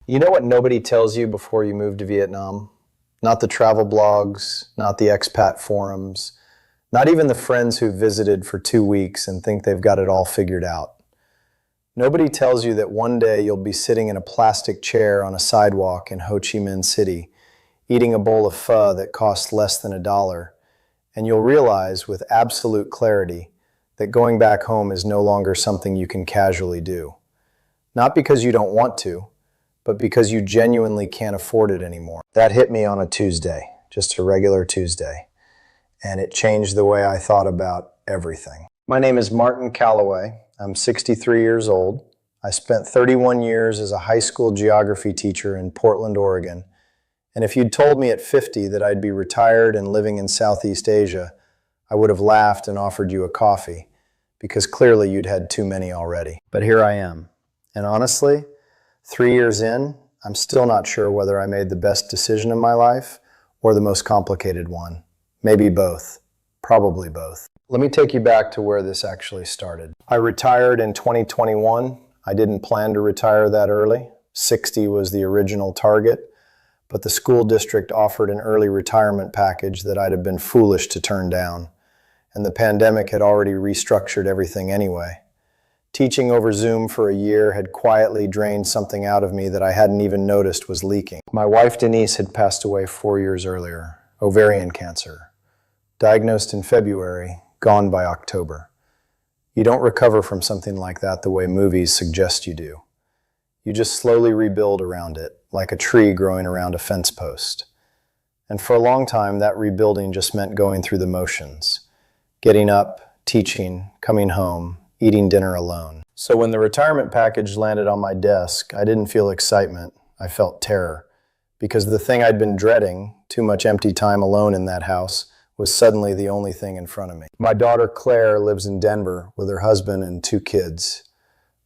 You know what nobody tells you before you move to Vietnam? Not the travel blogs, not the expat forums, not even the friends who visited for 2 weeks and think they've got it all figured out. Nobody tells you that one day you'll be sitting in a plastic chair on a sidewalk in Ho Chi Minh City, eating a bowl of pho that costs less than $1, and you'll realize with absolute clarity that going back home is no longer something you can casually do. Not because you don't want to, but because you genuinely can't afford it anymore. That hit me on a Tuesday, just a regular Tuesday, and it changed the way I thought about everything. My name is Martin Calloway. I'm 63 years old. I spent 31 years as a high school geography teacher in Portland, Oregon, and if you'd told me at 50 that I'd be retired and living in Southeast Asia, I would have laughed and offered you a coffee, because clearly you'd had too many already. But here I am, and honestly, 3 years in, I'm still not sure whether I made the best decision in my life or the most complicated one. Maybe both. Probably both. Let me take you back to where this actually started. I retired in 2021. I didn't plan to retire that early. 60 was the original target, but the school district offered an early retirement package that I'd have been foolish to turn down, and the pandemic had already restructured everything anyway. Teaching over Zoom for a year had quietly drained something out of me that I hadn't even noticed was leaking. My wife Denise had passed away 4 years earlier, ovarian cancer. Diagnosed in February, gone by October. You don't recover from something like that the way movies suggest you do. You just slowly rebuild around it, like a tree growing around a fence post. And for a long time, that rebuilding just meant going through the motions. Getting up, teaching, coming home, eating dinner alone. So when the retirement package landed on my desk, I didn't feel excitement, I felt terror. Because the thing I'd been dreading, too much empty time alone in that house, was suddenly the only thing in front of me. My daughter Claire lives in Denver with her husband and 2 kids.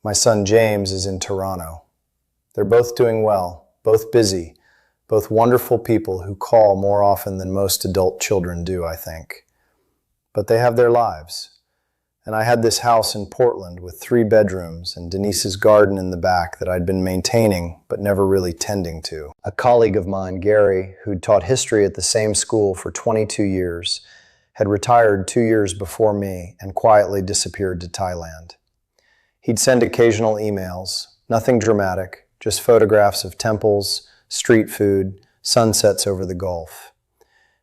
My son James is in Toronto. They're both doing well, both busy, both wonderful people who call more often than most adult children do, I think. But they have their lives. And I had this house in Portland with 3 bedrooms and Denise's garden in the back that I'd been maintaining but never really tending to. A colleague of mine, Gary, who'd taught history at the same school for 22 years, had retired 2 years before me and quietly disappeared to Thailand. He'd send occasional emails, nothing dramatic, just photographs of temples, street food, sunsets over the Gulf.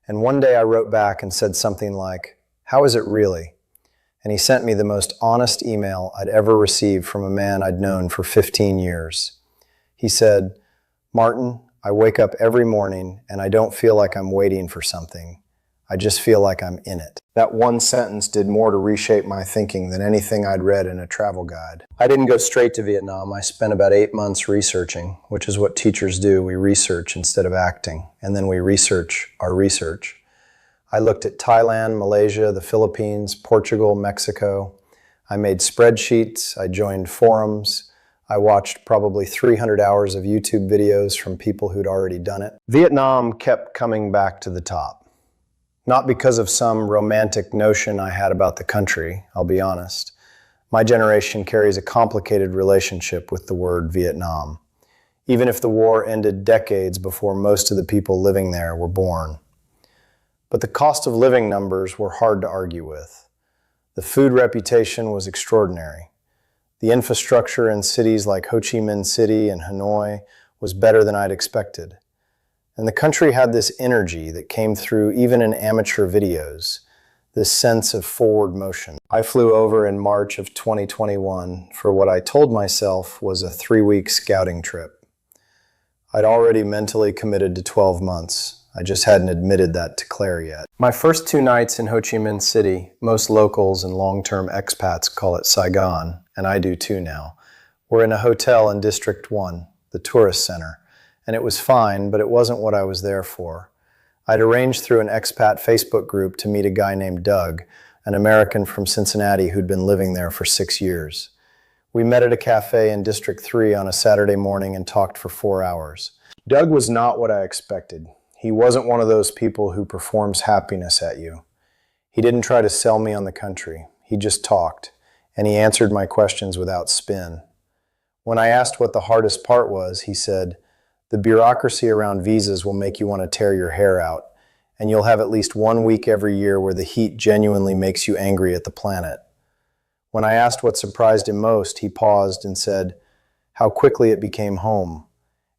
And one day I wrote back and said something like, "How is it really?" And he sent me the most honest email I'd ever received from a man I'd known for 15 years. He said, "Martin, I wake up every morning and I don't feel like I'm waiting for something. I just feel like I'm in it." That one sentence did more to reshape my thinking than anything I'd read in a travel guide. I didn't go straight to Vietnam. I spent about 8 months researching, which is what teachers do. We research instead of acting, and then we research our research. I looked at Thailand, Malaysia, the Philippines, Portugal, Mexico. I made spreadsheets, I joined forums, I watched probably 300 hours of YouTube videos from people who'd already done it. Vietnam kept coming back to the top. Not because of some romantic notion I had about the country, I'll be honest. My generation carries a complicated relationship with the word Vietnam, even if the war ended decades before most of the people living there were born. But the cost of living numbers were hard to argue with. The food reputation was extraordinary. The infrastructure in cities like Ho Chi Minh City and Hanoi was better than I'd expected. And the country had this energy that came through even in amateur videos, this sense of forward motion. I flew over in March of 2021 for what I told myself was a 3-week scouting trip. I'd already mentally committed to 12 months. I just hadn't admitted that to Claire yet. My first 2 nights in Ho Chi Minh City, most locals and long-term expats call it Saigon, and I do too now, were in a hotel in District 1, the tourist center, and it was fine, but it wasn't what I was there for. I'd arranged through an expat Facebook group to meet a guy named Doug, an American from Cincinnati who'd been living there for 6 years. We met at a cafe in District 3 on a Saturday morning and talked for 4 hours. Doug was not what I expected. He wasn't one of those people who performs happiness at you. He didn't try to sell me on the country. He just talked, and he answered my questions without spin. When I asked what the hardest part was, he said, The bureaucracy around visas will make you want to tear your hair out, and you'll have at least 1 week every year where the heat genuinely makes you angry at the planet. When I asked what surprised him most, he paused and said, how quickly it became home,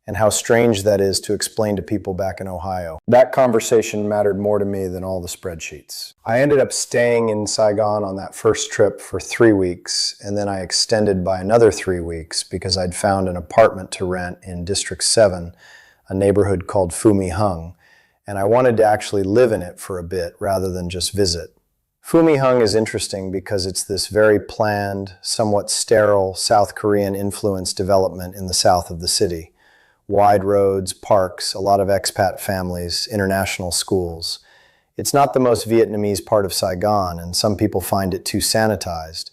and how strange that is to explain to people back in Ohio. That conversation mattered more to me than all the spreadsheets. I ended up staying in Saigon on that first trip for 3 weeks, and then I extended by another 3 weeks because I'd found an apartment to rent in District 7, a neighborhood called Phu My Hung, and I wanted to actually live in it for a bit rather than just visit. Phu My Hung is interesting because it's this very planned, somewhat sterile South Korean-influenced development in the south of the city. Wide roads, parks, a lot of expat families, international schools. It's not the most Vietnamese part of Saigon, and some people find it too sanitized.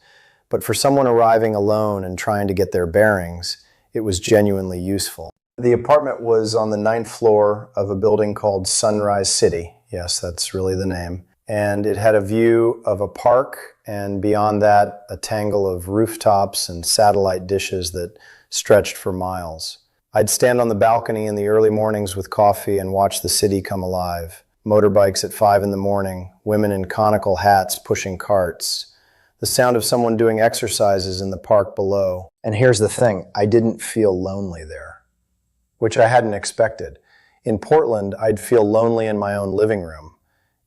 But for someone arriving alone and trying to get their bearings, it was genuinely useful. The apartment was on the 9th floor of a building called Sunrise City. Yes, that's really the name. And it had a view of a park, and beyond that, a tangle of rooftops and satellite dishes that stretched for miles. I'd stand on the balcony in the early mornings with coffee and watch the city come alive. Motorbikes at 5 in the morning, women in conical hats pushing carts, the sound of someone doing exercises in the park below. And here's the thing, I didn't feel lonely there, which I hadn't expected. In Portland, I'd feel lonely in my own living room.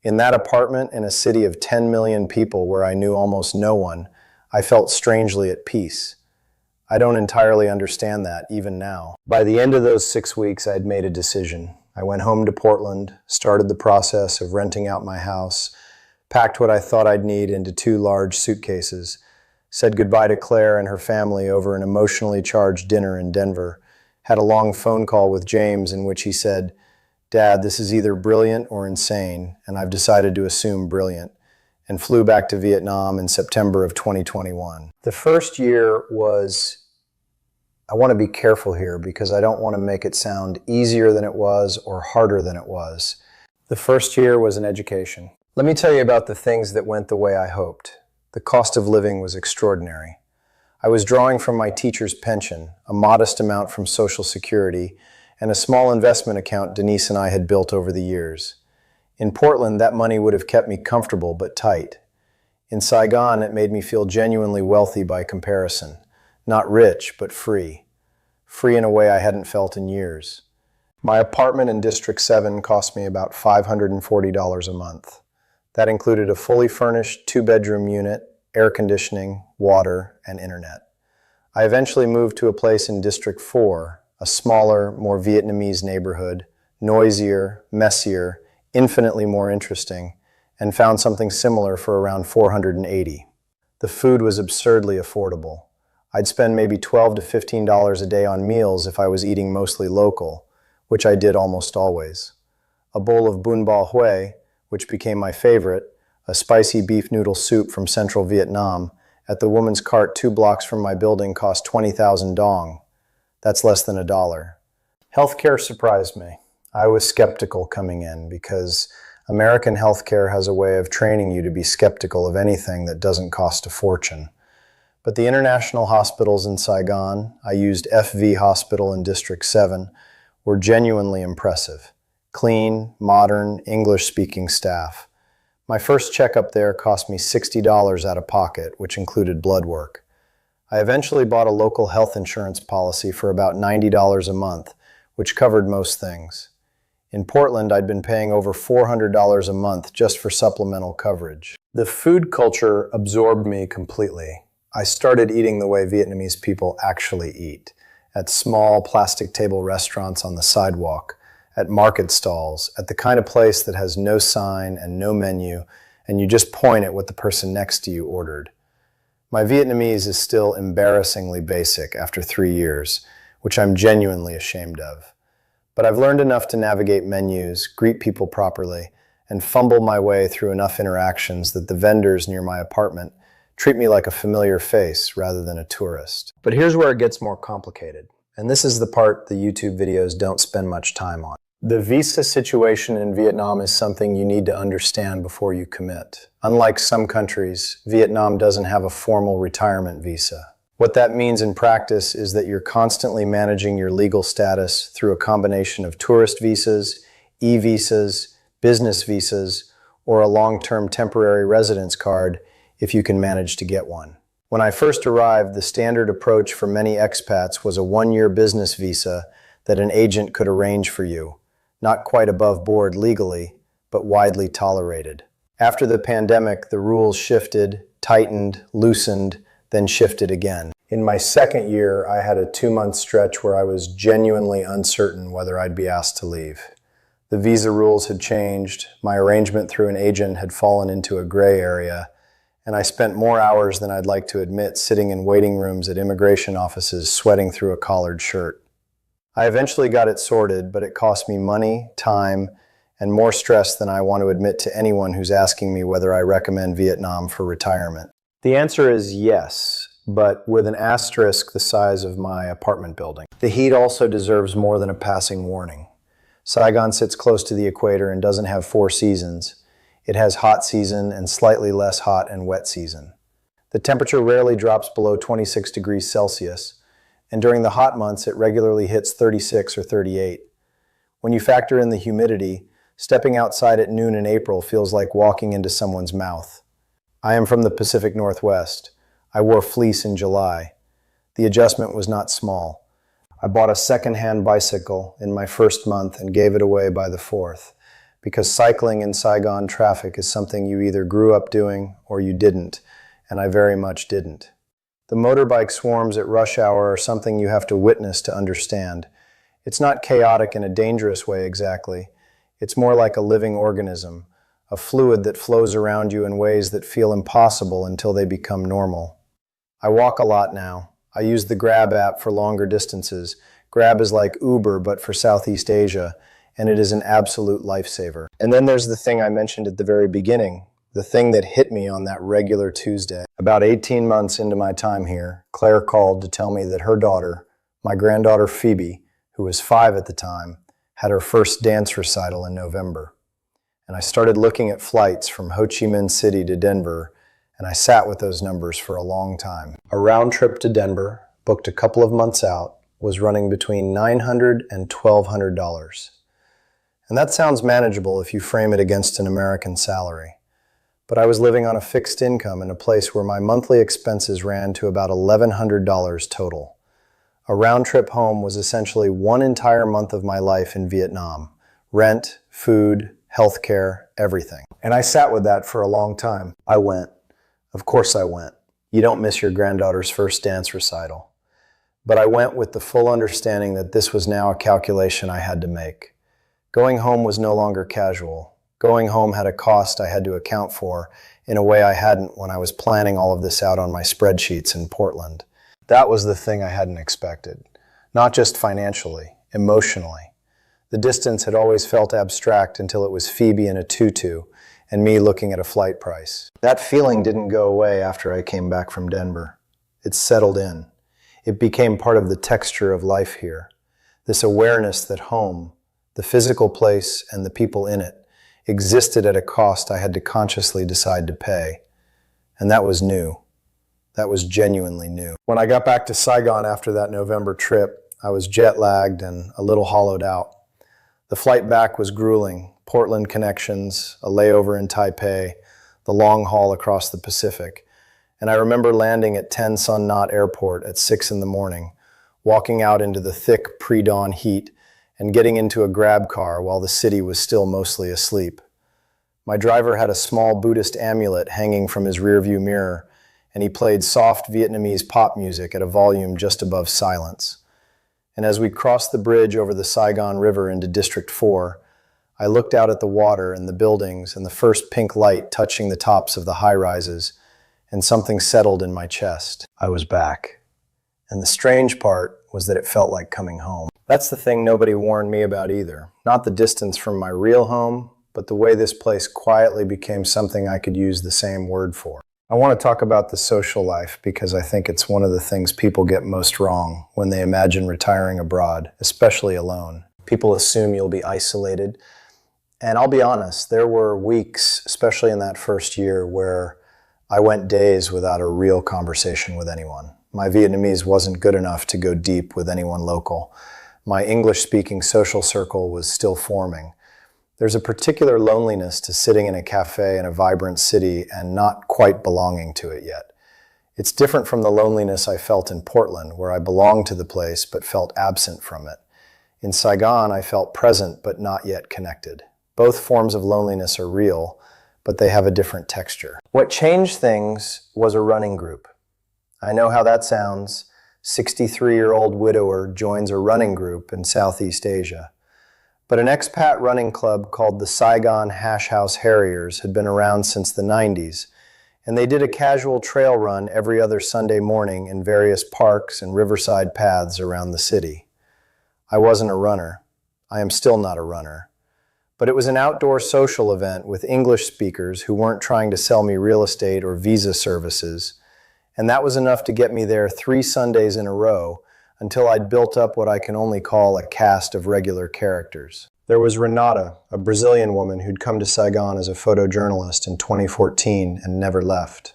In that apartment in a city of 10 million people where I knew almost no one, I felt strangely at peace. I don't entirely understand that, even now. By the end of those 6 weeks, I'd made a decision. I went home to Portland, started the process of renting out my house, packed what I thought I'd need into 2 large suitcases, said goodbye to Claire and her family over an emotionally charged dinner in Denver, had a long phone call with James in which he said, "Dad, this is either brilliant or insane, and I've decided to assume brilliant," and flew back to Vietnam in September of 2021. The first year was, I want to be careful here because I don't want to make it sound easier than it was or harder than it was. The first year was an education. Let me tell you about the things that went the way I hoped. The cost of living was extraordinary. I was drawing from my teacher's pension, a modest amount from Social Security, and a small investment account Denise and I had built over the years. In Portland, that money would have kept me comfortable but tight. In Saigon, it made me feel genuinely wealthy by comparison. Not rich, but free. Free in a way I hadn't felt in years. My apartment in District 7 cost me about $540 a month. That included a fully furnished 2-bedroom unit, air conditioning, water, and internet. I eventually moved to a place in District 4, a smaller, more Vietnamese neighborhood, noisier, messier, infinitely more interesting, and found something similar for around $480. The food was absurdly affordable. I'd spend maybe $12 to $15 a day on meals if I was eating mostly local, which I did almost always. A bowl of bun bo hue, which became my favorite, a spicy beef noodle soup from central Vietnam, at the woman's cart 2 blocks from my building cost 20,000 dong. That's less than $1. Healthcare surprised me. I was skeptical coming in because American healthcare has a way of training you to be skeptical of anything that doesn't cost a fortune. But the international hospitals in Saigon, I used FV Hospital in District 7, were genuinely impressive. Clean, modern, English-speaking staff. My first checkup there cost me $60 out of pocket, which included blood work. I eventually bought a local health insurance policy for about $90 a month, which covered most things. In Portland, I'd been paying over $400 a month just for supplemental coverage. The food culture absorbed me completely. I started eating the way Vietnamese people actually eat, at small plastic table restaurants on the sidewalk, at market stalls, at the kind of place that has no sign and no menu, and you just point at what the person next to you ordered. My Vietnamese is still embarrassingly basic after 3 years, which I'm genuinely ashamed of. But I've learned enough to navigate menus, greet people properly, and fumble my way through enough interactions that the vendors near my apartment treat me like a familiar face rather than a tourist. But here's where it gets more complicated, and this is the part the YouTube videos don't spend much time on. The visa situation in Vietnam is something you need to understand before you commit. Unlike some countries, Vietnam doesn't have a formal retirement visa. What that means in practice is that you're constantly managing your legal status through a combination of tourist visas, e-visas, business visas, or a long-term temporary residence card if you can manage to get one. When I first arrived, the standard approach for many expats was a one-year business visa that an agent could arrange for you, not quite above board legally, but widely tolerated. After the pandemic, the rules shifted, tightened, loosened, then shifted again. In my second year, I had a 2-month stretch where I was genuinely uncertain whether I'd be asked to leave. The visa rules had changed, my arrangement through an agent had fallen into a gray area, and I spent more hours than I'd like to admit sitting in waiting rooms at immigration offices sweating through a collared shirt. I eventually got it sorted, but it cost me money, time, and more stress than I want to admit to anyone who's asking me whether I recommend Vietnam for retirement. The answer is yes, but with an asterisk the size of my apartment building. The heat also deserves more than a passing warning. Saigon sits close to the equator and doesn't have 4 seasons. It has hot season and slightly less hot and wet season. The temperature rarely drops below 26 degrees Celsius, and during the hot months it regularly hits 36 or 38. When you factor in the humidity, stepping outside at noon in April feels like walking into someone's mouth. I am from the Pacific Northwest. I wore fleece in July. The adjustment was not small. I bought a second-hand bicycle in my first month and gave it away by the 4th, because cycling in Saigon traffic is something you either grew up doing or you didn't, and I very much didn't. The motorbike swarms at rush hour are something you have to witness to understand. It's not chaotic in a dangerous way exactly. It's more like a living organism, a fluid that flows around you in ways that feel impossible until they become normal. I walk a lot now. I use the Grab app for longer distances. Grab is like Uber, but for Southeast Asia, and it is an absolute lifesaver. And then there's the thing I mentioned at the very beginning, the thing that hit me on that regular Tuesday. About 18 months into my time here, Claire called to tell me that her daughter, my granddaughter Phoebe, who was 5 at the time, had her first dance recital in November. And I started looking at flights from Ho Chi Minh City to Denver, and I sat with those numbers for a long time. A round trip to Denver, booked a couple of months out, was running between $900 and $1,200. And that sounds manageable if you frame it against an American salary. But I was living on a fixed income in a place where my monthly expenses ran to about $1,100 total. A round trip home was essentially one entire month of my life in Vietnam. Rent, food, healthcare, everything. And I sat with that for a long time. I went. Of course I went. You don't miss your granddaughter's first dance recital. But I went with the full understanding that this was now a calculation I had to make. Going home was no longer casual. Going home had a cost I had to account for in a way I hadn't when I was planning all of this out on my spreadsheets in Portland. That was the thing I hadn't expected. Not just financially, emotionally. The distance had always felt abstract until it was Phoebe in a tutu and me looking at a flight price. That feeling didn't go away after I came back from Denver. It settled in. It became part of the texture of life here. This awareness that home, the physical place and the people in it, existed at a cost I had to consciously decide to pay. And that was new. That was genuinely new. When I got back to Saigon after that November trip, I was jet-lagged and a little hollowed out. The flight back was grueling. Portland connections, a layover in Taipei, the long haul across the Pacific. And I remember landing at Ten Son Not Airport at 6 in the morning, walking out into the thick pre-dawn heat and getting into a Grab car while the city was still mostly asleep. My driver had a small Buddhist amulet hanging from his rearview mirror, and he played soft Vietnamese pop music at a volume just above silence. And as we crossed the bridge over the Saigon River into District 4, I looked out at the water and the buildings and the first pink light touching the tops of the high-rises, and something settled in my chest. I was back. And the strange part was that it felt like coming home. That's the thing nobody warned me about either. Not the distance from my real home, but the way this place quietly became something I could use the same word for. I want to talk about the social life because I think it's one of the things people get most wrong when they imagine retiring abroad, especially alone. People assume you'll be isolated. And I'll be honest, there were weeks, especially in that first year, where I went days without a real conversation with anyone. My Vietnamese wasn't good enough to go deep with anyone local. My English-speaking social circle was still forming. There's a particular loneliness to sitting in a cafe in a vibrant city and not quite belonging to it yet. It's different from the loneliness I felt in Portland, where I belonged to the place but felt absent from it. In Saigon, I felt present but not yet connected. Both forms of loneliness are real, but they have a different texture. What changed things was a running group. I know how that sounds. 63-year-old widower joins a running group in Southeast Asia. But an expat running club called the Saigon Hash House Harriers had been around since the 90s, and they did a casual trail run every other Sunday morning in various parks and riverside paths around the city. I wasn't a runner. I am still not a runner. But it was an outdoor social event with English speakers who weren't trying to sell me real estate or visa services, and that was enough to get me there 3 Sundays in a row until I'd built up what I can only call a cast of regular characters. There was Renata, a Brazilian woman who'd come to Saigon as a photojournalist in 2014 and never left.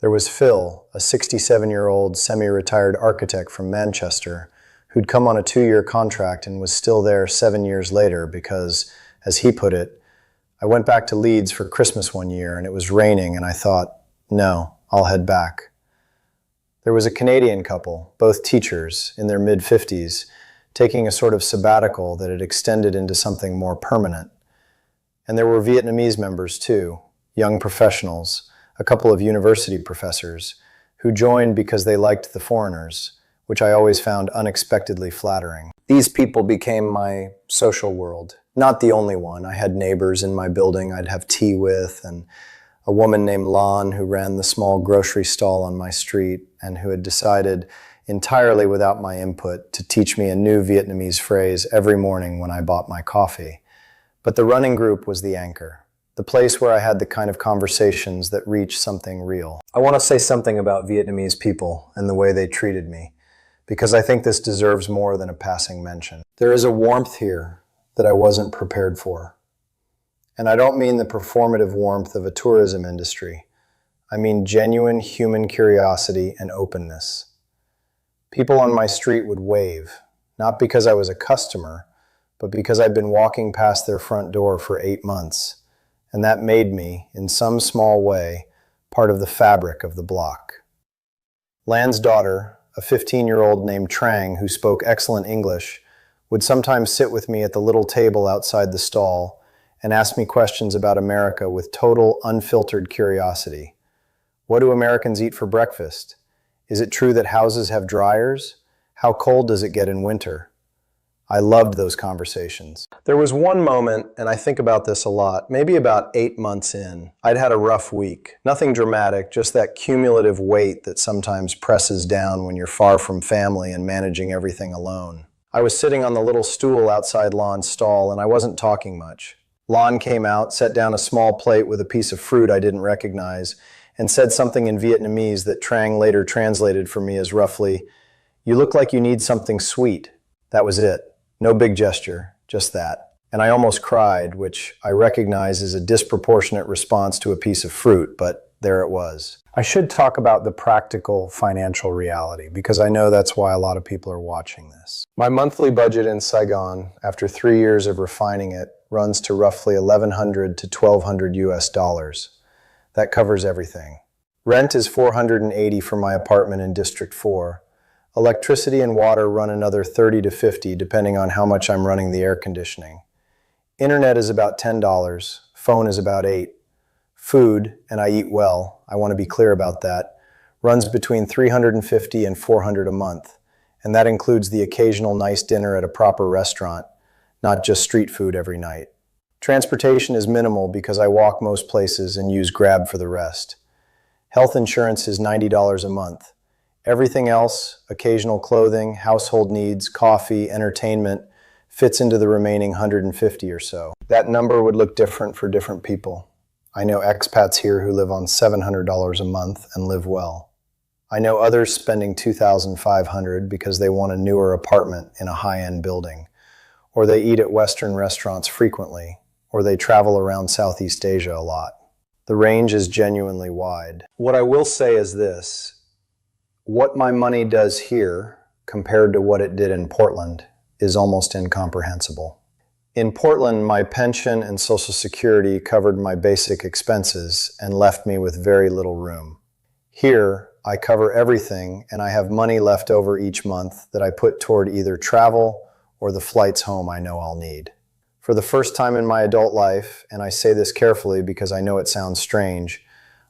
There was Phil, a 67-year-old semi-retired architect from Manchester who'd come on a 2-year contract and was still there 7 years later because, as he put it, I went back to Leeds for Christmas one year and it was raining and I thought, no, I'll head back. There was a Canadian couple, both teachers in their mid-50s, taking a sort of sabbatical that had extended into something more permanent. And there were Vietnamese members too, young professionals, a couple of university professors, who joined because they liked the foreigners, which I always found unexpectedly flattering. These people became my social world. Not the only one. I had neighbors in my building I'd have tea with, and a woman named Lan who ran the small grocery stall on my street and who had decided, entirely without my input, to teach me a new Vietnamese phrase every morning when I bought my coffee. But the running group was the anchor, the place where I had the kind of conversations that reached something real. I want to say something about Vietnamese people and the way they treated me, because I think this deserves more than a passing mention. There is a warmth here that I wasn't prepared for. And I don't mean the performative warmth of a tourism industry. I mean genuine human curiosity and openness. People on my street would wave, not because I was a customer, but because I'd been walking past their front door for 8 months. And that made me, in some small way, part of the fabric of the block. Lan's daughter, a 15-year-old named Trang who spoke excellent English, would sometimes sit with me at the little table outside the stall and ask me questions about America with total, unfiltered curiosity. What do Americans eat for breakfast? Is it true that houses have dryers? How cold does it get in winter? I loved those conversations. There was one moment, and I think about this a lot, maybe about 8 months in. I'd had a rough week. Nothing dramatic, just that cumulative weight that sometimes presses down when you're far from family and managing everything alone. I was sitting on the little stool outside Lan's stall, and I wasn't talking much. Lan came out, set down a small plate with a piece of fruit I didn't recognize, and said something in Vietnamese that Trang later translated for me as roughly, "You look like you need something sweet." That was it. No big gesture, just that. And I almost cried, which I recognize is a disproportionate response to a piece of fruit, but there it was. I should talk about the practical financial reality, because I know that's why a lot of people are watching this. My monthly budget in Saigon, after 3 years of refining it, runs to roughly $1,100 to $1,200 US. That covers everything. Rent is $480 for my apartment in District 4. Electricity and water run another $30 to $50 depending on how much I'm running the air conditioning. Internet is about $10, phone is about $8. Food, and I eat well, I want to be clear about that, runs between $350 and $400 a month, and that includes the occasional nice dinner at a proper restaurant, not just street food every night. Transportation is minimal because I walk most places and use Grab for the rest. Health insurance is $90 a month. Everything else, occasional clothing, household needs, coffee, entertainment, fits into the remaining $150 or so. That number would look different for different people. I know expats here who live on $700 a month and live well. I know others spending $2,500 because they want a newer apartment in a high-end building, or they eat at Western restaurants frequently, or they travel around Southeast Asia a lot. The range is genuinely wide. What I will say is this. What my money does here compared to what it did in Portland is almost incomprehensible. In Portland, my pension and Social Security covered my basic expenses and left me with very little room. Here, I cover everything and I have money left over each month that I put toward either travel or the flights home I know I'll need. For the first time in my adult life, and I say this carefully because I know it sounds strange,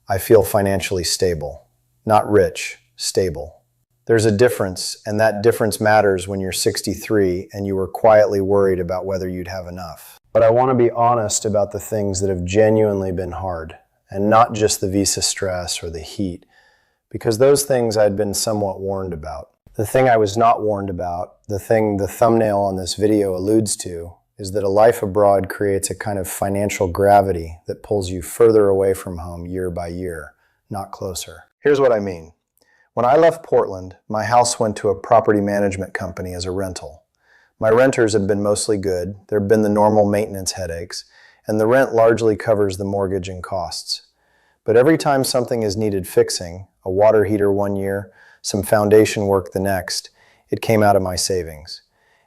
I feel financially stable. Not rich, stable. There's a difference, and that difference matters when you're 63 and you were quietly worried about whether you'd have enough. But I want to be honest about the things that have genuinely been hard, and not just the visa stress or the heat, because those things I'd been somewhat warned about. The thing I was not warned about, the thing the thumbnail on this video alludes to, is that a life abroad creates a kind of financial gravity that pulls you further away from home year by year, not closer. Here's what I mean. When I left Portland, my house went to a property management company as a rental. My renters have been mostly good, there have been the normal maintenance headaches, and the rent largely covers the mortgage and costs. But every time something is needed fixing, a water heater one year, some foundation work the next, it came out of my savings.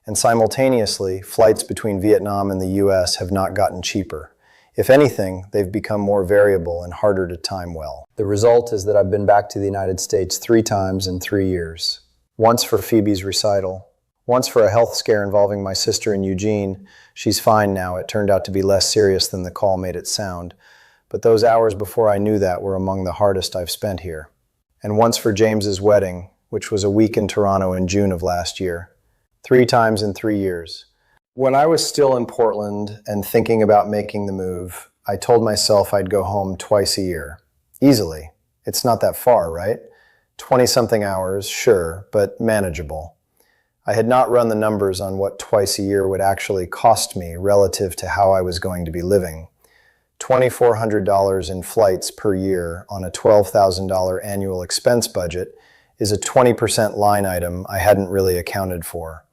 And simultaneously, flights between Vietnam and the US have not gotten cheaper. If anything, they've become more variable and harder to time well. The result is that I've been back to the United States 3 times in 3 years. Once for Phoebe's recital, once for a health scare involving my sister in Eugene. She's fine now. It turned out to be less serious than the call made it sound. But those hours before I knew that were among the hardest I've spent here. And once for James's wedding, which was a week in Toronto in June of last year. 3 times in 3 years. When I was still in Portland and thinking about making the move, I told myself I'd go home twice a year. Easily. It's not that far, right? 20-something hours, sure, but manageable. I had not run the numbers on what twice a year would actually cost me relative to how I was going to be living. $2,400 in flights per year on a $12,000 annual expense budget is a 20% line item I hadn't really accounted for.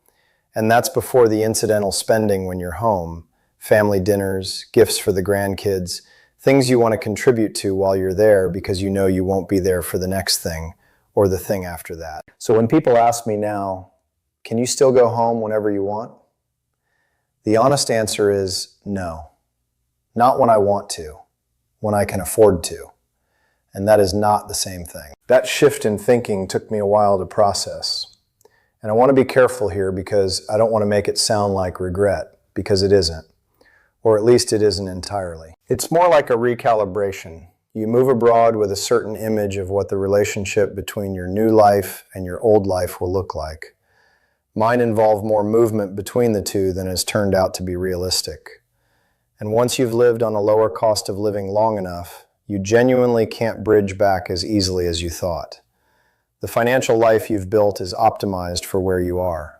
And that's before the incidental spending when you're home, family dinners, gifts for the grandkids, things you want to contribute to while you're there because you know you won't be there for the next thing or the thing after that. So when people ask me now, can you still go home whenever you want? The honest answer is no. Not when I want to, when I can afford to. And that is not the same thing. That shift in thinking took me a while to process. And I want to be careful here because I don't want to make it sound like regret, because it isn't. Or at least it isn't entirely. It's more like a recalibration. You move abroad with a certain image of what the relationship between your new life and your old life will look like. Mine involved more movement between the two than has turned out to be realistic. And once you've lived on a lower cost of living long enough, you genuinely can't bridge back as easily as you thought. The financial life you've built is optimized for where you are.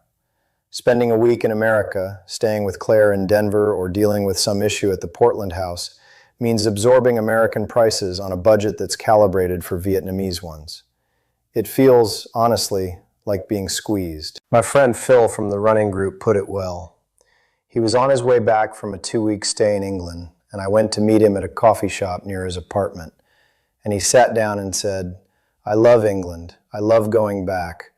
Spending a week in America, staying with Claire in Denver, or dealing with some issue at the Portland house means absorbing American prices on a budget that's calibrated for Vietnamese ones. It feels, honestly, like being squeezed. My friend Phil from the running group put it well. He was on his way back from a 2-week stay in England, and I went to meet him at a coffee shop near his apartment. And he sat down and said, "I love England. I love going back.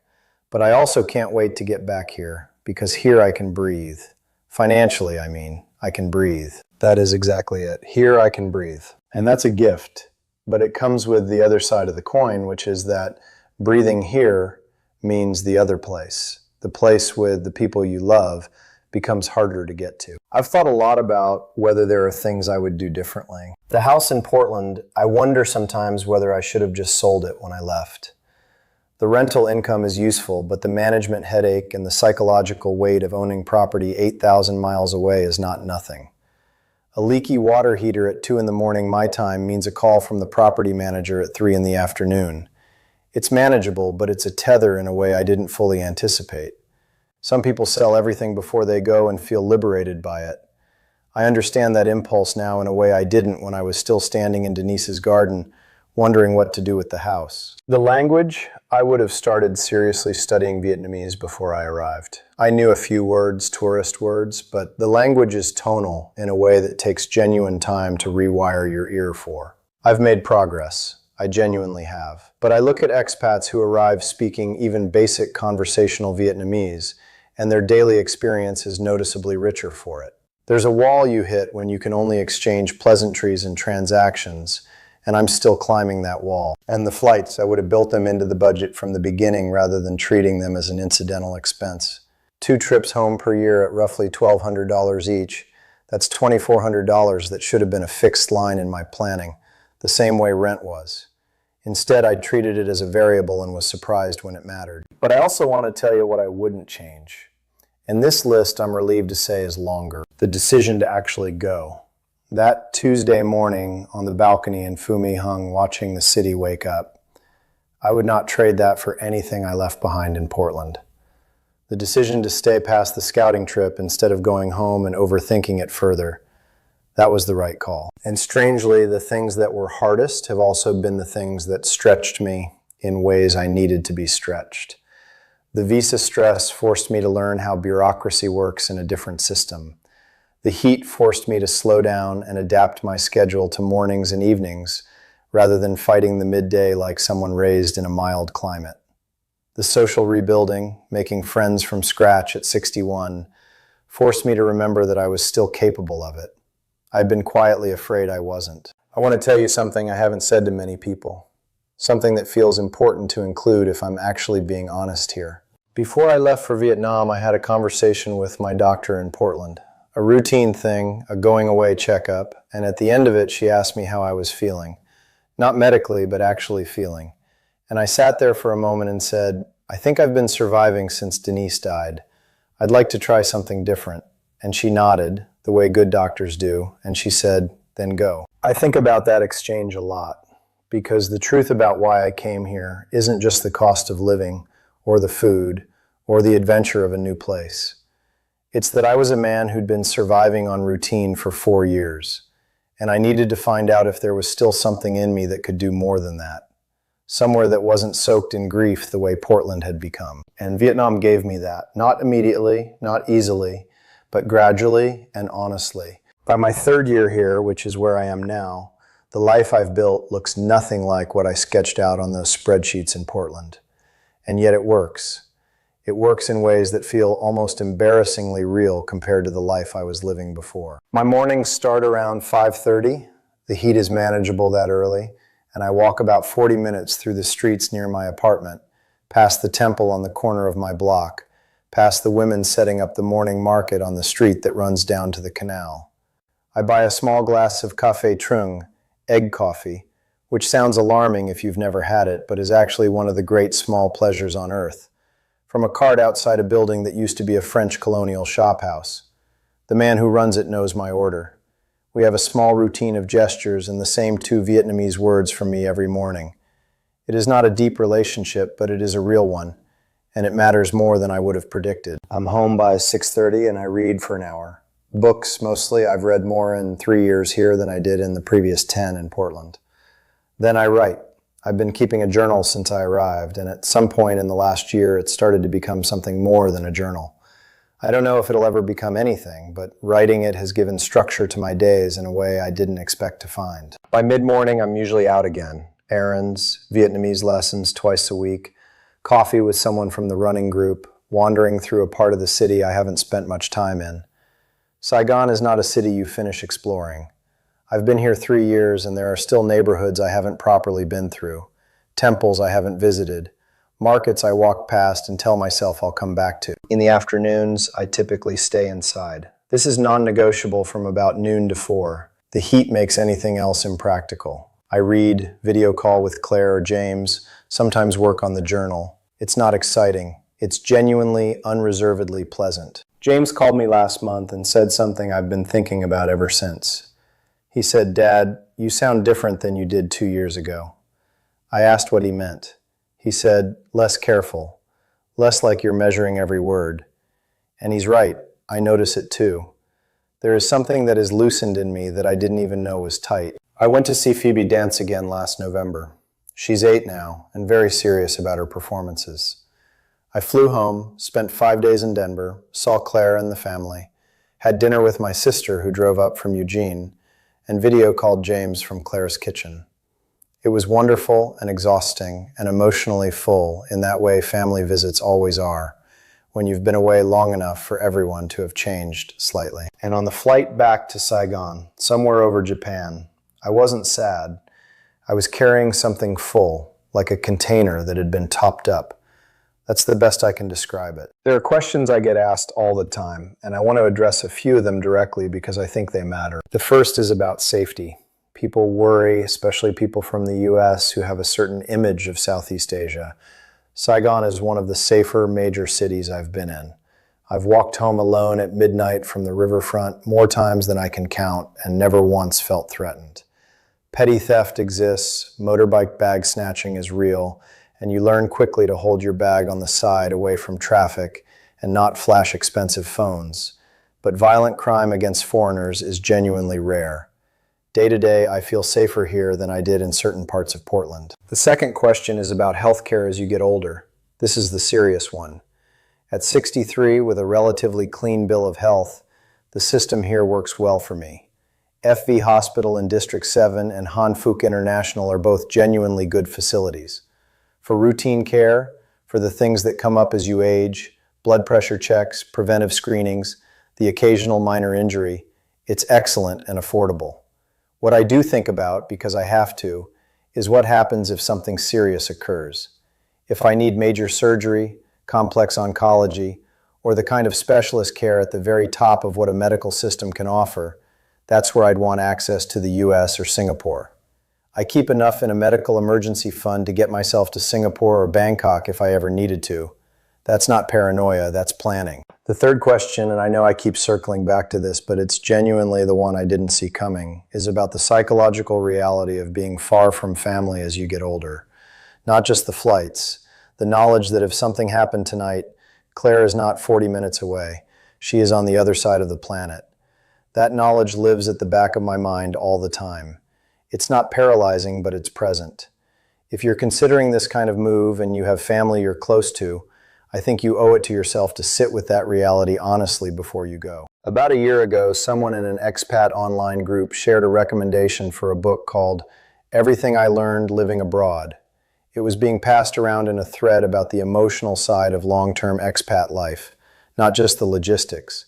But I also can't wait to get back here, because here I can breathe. Financially, I mean, I can breathe." That is exactly it. Here I can breathe. And that's a gift. But it comes with the other side of the coin, which is that breathing here means the other place. The place with the people you love becomes harder to get to. I've thought a lot about whether there are things I would do differently. The house in Portland, I wonder sometimes whether I should have just sold it when I left. The rental income is useful, but the management headache and the psychological weight of owning property 8,000 miles away is not nothing. A leaky water heater at 2 in the morning my time means a call from the property manager at 3 in the afternoon. It's manageable, but it's a tether in a way I didn't fully anticipate. Some people sell everything before they go and feel liberated by it. I understand that impulse now in a way I didn't when I was still standing in Denise's garden, wondering what to do with the house. The language, I would have started seriously studying Vietnamese before I arrived. I knew a few words, tourist words, but the language is tonal in a way that takes genuine time to rewire your ear for. I've made progress. I genuinely have. But I look at expats who arrive speaking even basic conversational Vietnamese, and their daily experience is noticeably richer for it. There's a wall you hit when you can only exchange pleasantries and transactions, and I'm still climbing that wall. And the flights, I would have built them into the budget from the beginning rather than treating them as an incidental expense. 2 trips home per year at roughly $1,200 each. That's $2,400 that should have been a fixed line in my planning, the same way rent was. Instead, I treated it as a variable and was surprised when it mattered. But I also want to tell you what I wouldn't change. And this list, I'm relieved to say, is longer. The decision to actually go. That Tuesday morning on the balcony in Phu My Hung watching the city wake up, I would not trade that for anything I left behind in Portland. The decision to stay past the scouting trip instead of going home and overthinking it further, that was the right call. And strangely, the things that were hardest have also been the things that stretched me in ways I needed to be stretched. The visa stress forced me to learn how bureaucracy works in a different system. The heat forced me to slow down and adapt my schedule to mornings and evenings rather than fighting the midday like someone raised in a mild climate. The social rebuilding, making friends from scratch at 61, forced me to remember that I was still capable of it. I'd been quietly afraid I wasn't. I want to tell you something I haven't said to many people. Something that feels important to include if I'm actually being honest here. Before I left for Vietnam, I had a conversation with my doctor in Portland. A routine thing, a going away checkup, and at the end of it, she asked me how I was feeling. Not medically, but actually feeling. And I sat there for a moment and said, I think I've been surviving since Denise died. I'd like to try something different. And she nodded, the way good doctors do, and she said, then go. I think about that exchange a lot, because the truth about why I came here isn't just the cost of living, or the food, or the adventure of a new place. It's that I was a man who'd been surviving on routine for 4 years, and I needed to find out if there was still something in me that could do more than that. Somewhere that wasn't soaked in grief the way Portland had become. And Vietnam gave me that, not immediately, not easily, but gradually and honestly. By my 3rd year here, which is where I am now, the life I've built looks nothing like what I sketched out on those spreadsheets in Portland. And yet it works. It works in ways that feel almost embarrassingly real compared to the life I was living before. My mornings start around 5:30. The heat is manageable that early. And I walk about 40 minutes through the streets near my apartment, past the temple on the corner of my block, past the women setting up the morning market on the street that runs down to the canal. I buy a small glass of café trung, egg coffee, which sounds alarming if you've never had it, but is actually one of the great small pleasures on earth, from a cart outside a building that used to be a French colonial shophouse. The man who runs it knows my order. We have a small routine of gestures and the same 2 Vietnamese words from me every morning. It is not a deep relationship, but it is a real one, and it matters more than I would have predicted. I'm home by 6:30 and I read for an hour. Books, mostly. I've read more in 3 years here than I did in the previous 10 in Portland. Then I write. I've been keeping a journal since I arrived, and at some point in the last year, it started to become something more than a journal. I don't know if it'll ever become anything, but writing it has given structure to my days in a way I didn't expect to find. By mid-morning, I'm usually out again. Errands, Vietnamese lessons twice a week, coffee with someone from the running group, wandering through a part of the city I haven't spent much time in. Saigon is not a city you finish exploring. I've been here 3 years, and there are still neighborhoods I haven't properly been through, temples I haven't visited, markets I walk past and tell myself I'll come back to. In the afternoons, I typically stay inside. This is non-negotiable from about noon to 4. The heat makes anything else impractical. I read, video call with Claire or James, sometimes work on the journal. It's not exciting. It's genuinely, unreservedly pleasant. James called me last month and said something I've been thinking about ever since. He said, "Dad, you sound different than you did 2 years ago." I asked what he meant. He said, "Less careful, less like you're measuring every word." And he's right. I notice it too. There is something that is loosened in me that I didn't even know was tight. I went to see Phoebe dance again last November. She's 8 now and very serious about her performances. I flew home, spent 5 days in Denver, saw Claire and the family, had dinner with my sister who drove up from Eugene, and video called James from Claire's kitchen. It was wonderful and exhausting and emotionally full in that way family visits always are, when you've been away long enough for everyone to have changed slightly. And on the flight back to Saigon, somewhere over Japan, I wasn't sad. I was carrying something full, like a container that had been topped up. That's the best I can describe it. There are questions I get asked all the time, and I want to address a few of them directly because I think they matter. The first is about safety. People worry, especially people from the US who have a certain image of Southeast Asia. Saigon is one of the safer major cities I've been in. I've walked home alone at midnight from the riverfront more times than I can count and never once felt threatened. Petty theft exists, motorbike bag snatching is real, and you learn quickly to hold your bag on the side away from traffic and not flash expensive phones. But violent crime against foreigners is genuinely rare. Day to day, I feel safer here than I did in certain parts of Portland. The second question is about healthcare as you get older. This is the serious one. At 63, with a relatively clean bill of health, the system here works well for me. FV Hospital in District 7 and Han Phuc International are both genuinely good facilities. For routine care, for the things that come up as you age, blood pressure checks, preventive screenings, the occasional minor injury, it's excellent and affordable. What I do think about, because I have to, is what happens if something serious occurs. If I need major surgery, complex oncology, or the kind of specialist care at the very top of what a medical system can offer, that's where I'd want access to the US or Singapore. I keep enough in a medical emergency fund to get myself to Singapore or Bangkok if I ever needed to. That's not paranoia, that's planning. The third question, and I know I keep circling back to this, but it's genuinely the one I didn't see coming, is about the psychological reality of being far from family as you get older. Not just the flights, the knowledge that if something happened tonight, Claire is not 40 minutes away. She is on the other side of the planet. That knowledge lives at the back of my mind all the time. It's not paralyzing, but it's present. If you're considering this kind of move and you have family you're close to, I think you owe it to yourself to sit with that reality honestly before you go. About a year ago, someone in an expat online group shared a recommendation for a book called Everything I Learned Living Abroad. It was being passed around in a thread about the emotional side of long-term expat life, not just the logistics.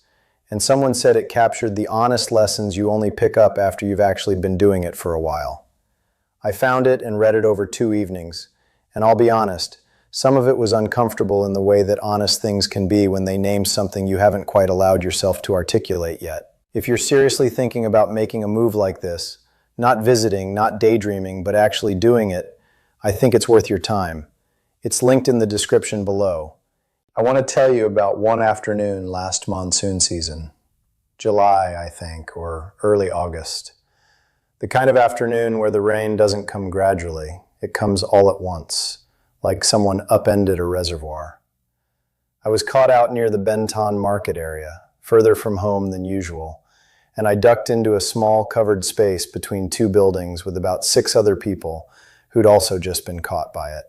And someone said it captured the honest lessons you only pick up after you've actually been doing it for a while. I found it and read it over 2 evenings, and I'll be honest, some of it was uncomfortable in the way that honest things can be when they name something you haven't quite allowed yourself to articulate yet. If you're seriously thinking about making a move like this, not visiting, not daydreaming, but actually doing it, I think it's worth your time. It's linked in the description below. I want to tell you about one afternoon last monsoon season. July, I think, or early August. The kind of afternoon where the rain doesn't come gradually, it comes all at once, like someone upended a reservoir. I was caught out near the Benton market area, further from home than usual, and I ducked into a small covered space between 2 buildings with about 6 other people who'd also just been caught by it.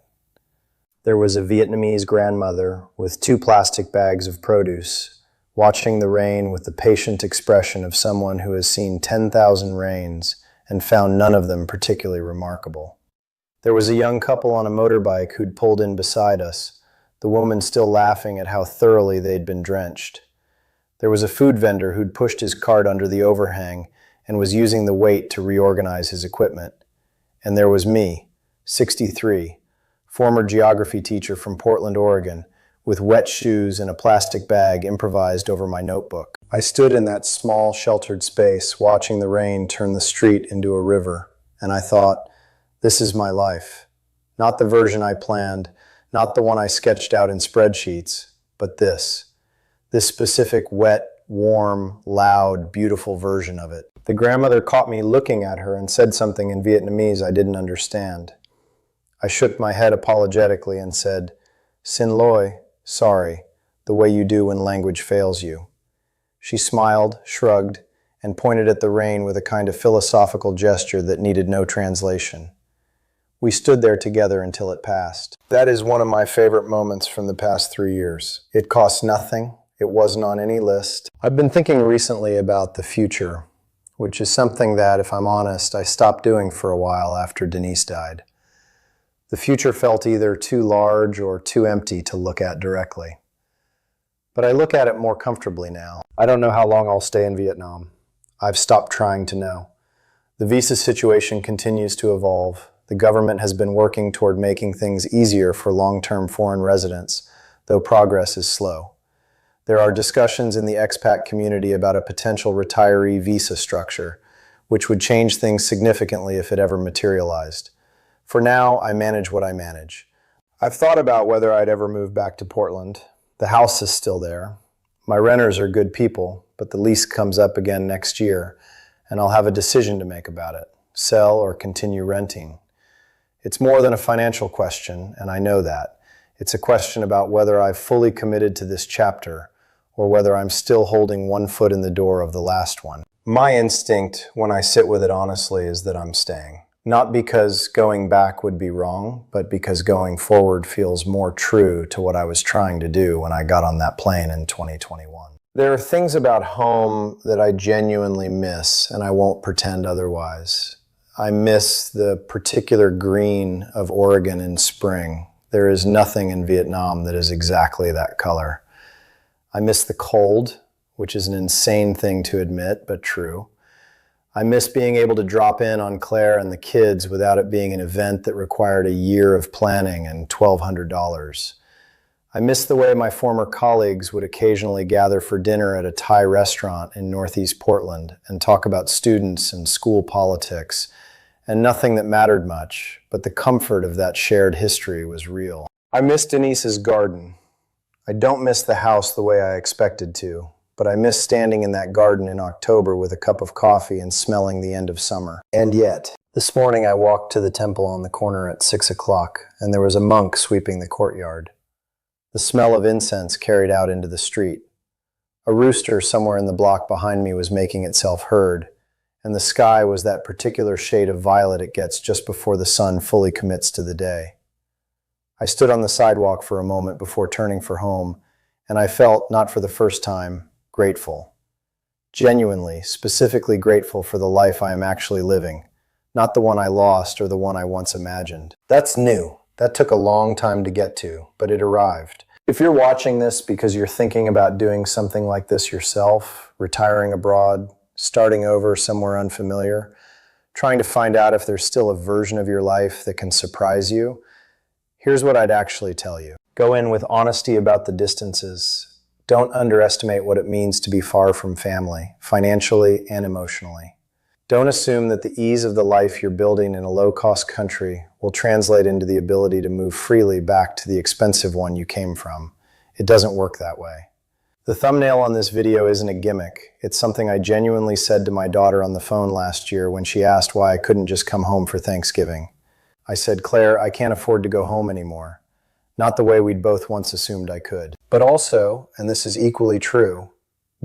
There was a Vietnamese grandmother with 2 plastic bags of produce, watching the rain with the patient expression of someone who has seen 10,000 rains and found none of them particularly remarkable. There was a young couple on a motorbike who'd pulled in beside us, the woman still laughing at how thoroughly they'd been drenched. There was a food vendor who'd pushed his cart under the overhang and was using the weight to reorganize his equipment. And there was me, 63, former geography teacher from Portland, Oregon, with wet shoes and a plastic bag improvised over my notebook. I stood in that small, sheltered space watching the rain turn the street into a river, and I thought, this is my life. Not the version I planned, not the one I sketched out in spreadsheets, but this specific wet, warm, loud, beautiful version of it. The grandmother caught me looking at her and said something in Vietnamese I didn't understand. I shook my head apologetically and said, "Xin lỗi, sorry, the way you do when language fails you." She smiled, shrugged, and pointed at the rain with a kind of philosophical gesture that needed no translation. We stood there together until it passed. That is one of my favorite moments from the past 3 years. It cost nothing. It wasn't on any list. I've been thinking recently about the future. which is something that, if I'm honest, I stopped doing for a while after Denise died. The future felt either too large or too empty to look at directly. But I look at it more comfortably now. I don't know how long I'll stay in Vietnam. I've stopped trying to know. The visa situation continues to evolve. The government has been working toward making things easier for long-term foreign residents, though progress is slow. There are discussions in the expat community about a potential retiree visa structure, which would change things significantly if it ever materialized. For now, I manage what I manage. I've thought about whether I'd ever move back to Portland. The house is still there. My renters are good people, but the lease comes up again next year, and I'll have a decision to make about it: sell or continue renting. It's more than a financial question, and I know that. It's a question about whether I've fully committed to this chapter or whether I'm still holding one foot in the door of the last one. My instinct, when I sit with it honestly, is that I'm staying. Not because going back would be wrong, but because going forward feels more true to what I was trying to do when I got on that plane in 2021. There are things about home that I genuinely miss, and I won't pretend otherwise. I miss the particular green of Oregon in spring. There is nothing in Vietnam that is exactly that color. I miss the cold, which is an insane thing to admit, but true. I miss being able to drop in on Claire and the kids without it being an event that required a year of planning and $1,200. I miss the way my former colleagues would occasionally gather for dinner at a Thai restaurant in Northeast Portland and talk about students and school politics, and nothing that mattered much, but the comfort of that shared history was real. I miss Denise's garden. I don't miss the house the way I expected to, but I miss standing in that garden in October with a cup of coffee and smelling the end of summer. And yet, this morning I walked to the temple on the corner at 6 o'clock, and there was a monk sweeping the courtyard. The smell of incense carried out into the street. A rooster somewhere in the block behind me was making itself heard, and the sky was that particular shade of violet it gets just before the sun fully commits to the day. I stood on the sidewalk for a moment before turning for home, and I felt, not for the first time, grateful. Genuinely, specifically grateful for the life I am actually living, not the one I lost or the one I once imagined. That's new. That took a long time to get to, but it arrived. If you're watching this because you're thinking about doing something like this yourself, retiring abroad, starting over somewhere unfamiliar, trying to find out if there's still a version of your life that can surprise you, here's what I'd actually tell you. Go in with honesty about the distances. Don't underestimate what it means to be far from family, financially and emotionally. Don't assume that the ease of the life you're building in a low-cost country will translate into the ability to move freely back to the expensive one you came from. It doesn't work that way. The thumbnail on this video isn't a gimmick. It's something I genuinely said to my daughter on the phone last year when she asked why I couldn't just come home for Thanksgiving. I said, "Claire, I can't afford to go home anymore." Not the way we'd both once assumed I could. But also, and this is equally true,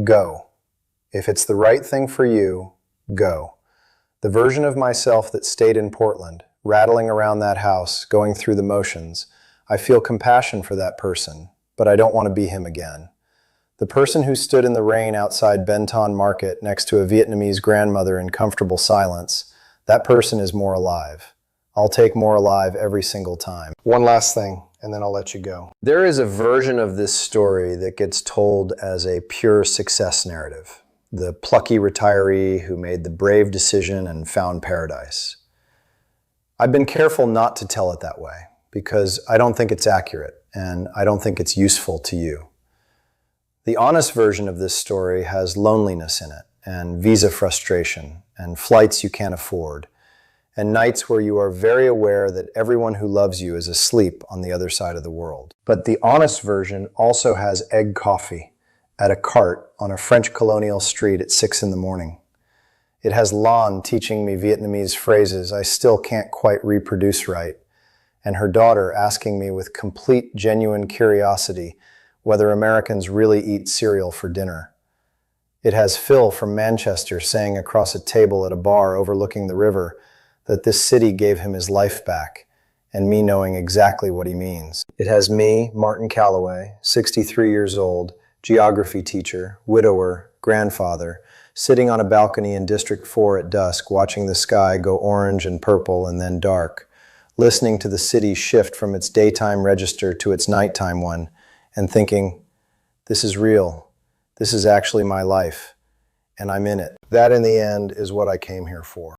go. If it's the right thing for you, go. The version of myself that stayed in Portland, rattling around that house, going through the motions, I feel compassion for that person, but I don't want to be him again. The person who stood in the rain outside Ben Thanh Market next to a Vietnamese grandmother in comfortable silence, that person is more alive. I'll take more alive every single time. One last thing, and then I'll let you go. There is a version of this story that gets told as a pure success narrative. The plucky retiree who made the brave decision and found paradise. I've been careful not to tell it that way because I don't think it's accurate and I don't think it's useful to you. The honest version of this story has loneliness in it and visa frustration and flights you can't afford and nights where you are very aware that everyone who loves you is asleep on the other side of the world. But the honest version also has egg coffee at a cart on a French colonial street at 6 in the morning. It has Lan teaching me Vietnamese phrases I still can't quite reproduce right, and her daughter asking me with complete genuine curiosity whether Americans really eat cereal for dinner. It has Phil from Manchester saying across a table at a bar overlooking the river that this city gave him his life back, and me knowing exactly what he means. It has me, Martin Calloway, 63 years old, geography teacher, widower, grandfather, sitting on a balcony in District 4 at dusk, watching the sky go orange and purple and then dark, listening to the city shift from its daytime register to its nighttime one, and thinking, this is real. This is actually my life, and I'm in it. That, in the end, is what I came here for.